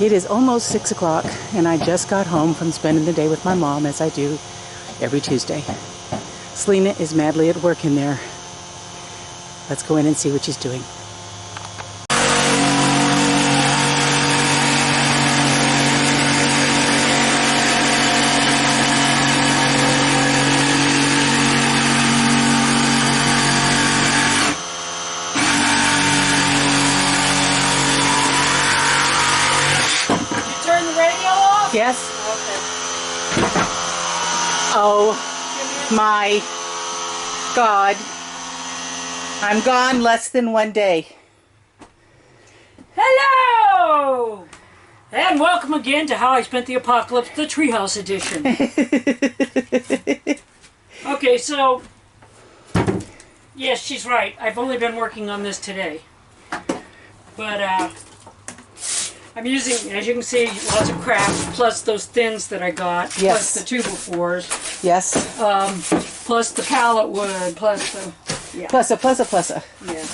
It is almost 6 o'clock, and I just got home from spending the day with my mom, as I do every Tuesday. Selina is madly at work in there. Let's go in and see what she's doing. Yes. Okay. Oh my God. I'm gone less than one day. Hello! And welcome again to How I Spent the Apocalypse, the Treehouse edition. Okay, so, yes, she's right. I've only been working on this today. But, I'm using, as you can see, lots of crafts, plus those thins that I got, yes. plus the 2x4s. Yes. Plus the pallet wood, plus the... Yeah. Plusa. Yeah.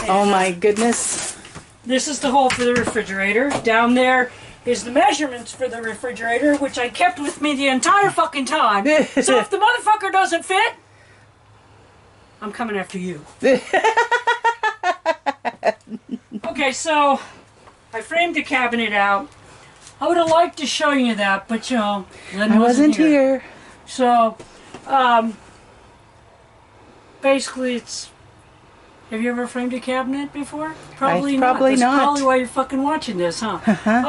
Oh my goodness. This is the hole for the refrigerator. Down there is the measurements for the refrigerator, which I kept with me the entire fucking time. So if the motherfucker doesn't fit, I'm coming after you. Okay, so... I framed the cabinet out. I would have liked to show you that, but you know, Lynn wasn't here. So, basically it's... Have you ever framed a cabinet before? Probably not. Probably That's not. probably why you're fucking watching this, huh?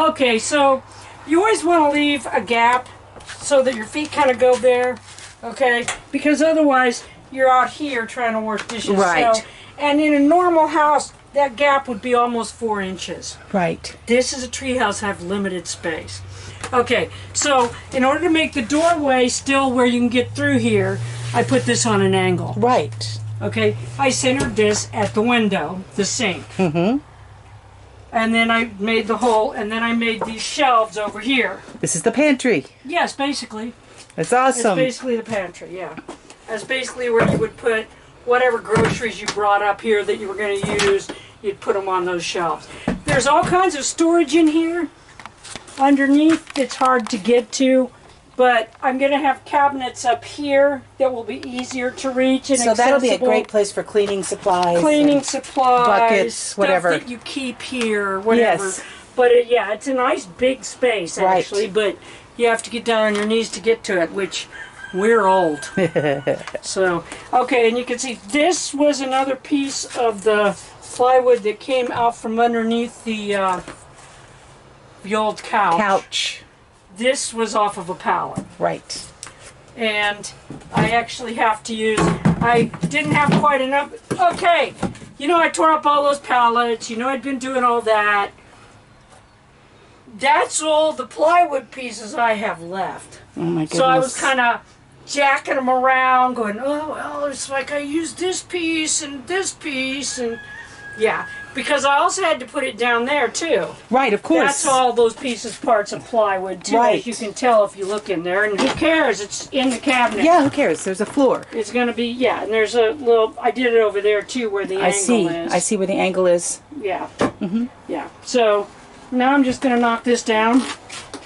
Okay, so you always want to leave a gap so that your feet kind of go there, okay? Because otherwise you're out here trying to wash dishes. Right. So, and in a normal house, that gap would be almost 4 inches. Right. This is a treehouse, have limited space. Okay, so in order to make the doorway still where you can get through here, I put this on an angle. Right. Okay, I centered this at the window, the sink. Mm-hmm. And then I made the hole, and then I made these shelves over here. This is the pantry. Yes, basically. That's awesome. It's basically the pantry, yeah. That's basically where you would put whatever groceries you brought up here that you were going to use, you'd put them on those shelves. There's all kinds of storage in here. Underneath, it's hard to get to, but I'm going to have cabinets up here that will be easier to reach and accessible. So that'll be a great place for cleaning supplies. Cleaning supplies, buckets, whatever. Stuff that you keep here, whatever. Yes. But yeah, it's a nice big space, actually, right. But you have to get down on your knees to get to it, which... We're old. So, okay, and you can see this was another piece of the plywood that came out from underneath the old couch. This was off of a pallet. Right. And I actually have to use, I didn't have quite enough. Okay, you know I tore up all those pallets. You know I'd been doing all that. That's all the plywood pieces I have left. Oh my goodness. So I was kind of jacking them around, going, oh, well, it's like I used this piece, and yeah, because I also had to put it down there, too. Right, of course. That's all those pieces, parts of plywood, too, right. As you can tell if you look in there, and who cares, it's in the cabinet. Yeah, who cares, there's a floor. It's going to be, yeah, and there's a little, I did it over there, too, where the angle is. I see where the angle is. Yeah, yeah, so now I'm just going to knock this down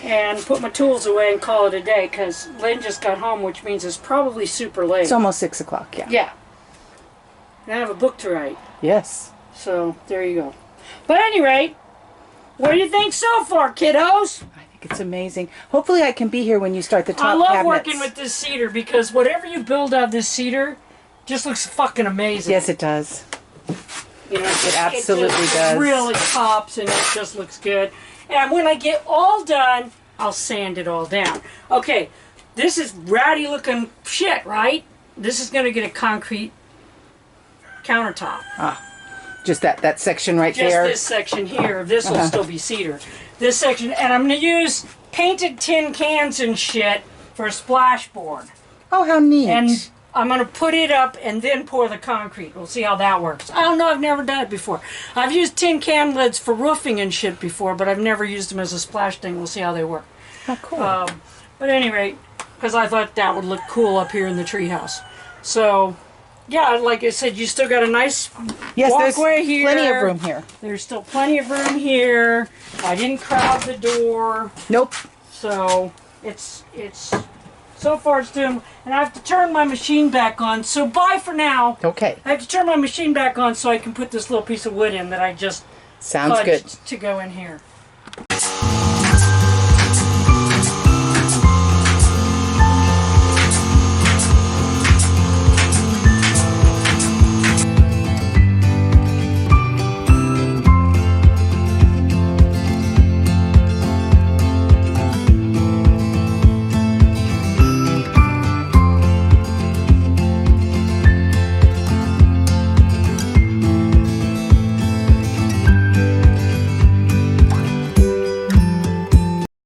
and put my tools away and call it a day, because Lynn just got home, which means it's probably super late. It's almost 6 o'clock, yeah. Yeah. And I have a book to write. Yes. So, there you go. But at any rate, what do you think so far, kiddos? I think it's amazing. Hopefully I can be here when you start the top cabinets. I love working with this cedar, because whatever you build out of this cedar just looks fucking amazing. Yes, it does. You know, it absolutely does. It really pops, and it just looks good. And when I get all done, I'll sand it all down. Okay, this is ratty looking shit, right? This is going to get a concrete countertop. Ah, just that section right there? Just this section here. This will still be cedar. This section, and I'm going to use painted tin cans and shit for a splash board. Oh, how neat. And I'm going to put it up and then pour the concrete. We'll see how that works. I don't know. I've never done it before. I've used tin can lids for roofing and shit before, but I've never used them as a splash thing. We'll see how they work. Oh, cool. But at any rate, because I thought that would look cool up here in the treehouse. So, yeah, like I said, you still got a nice Yes, walkway there's here. plenty of room here. There's still plenty of room here. I didn't crowd the door. Nope. So it's so far it's doing, and I have to turn my machine back on. So bye for now. Okay. I have to turn my machine back on so I can put this little piece of wood in that I just Sounds good. fudged to go in here.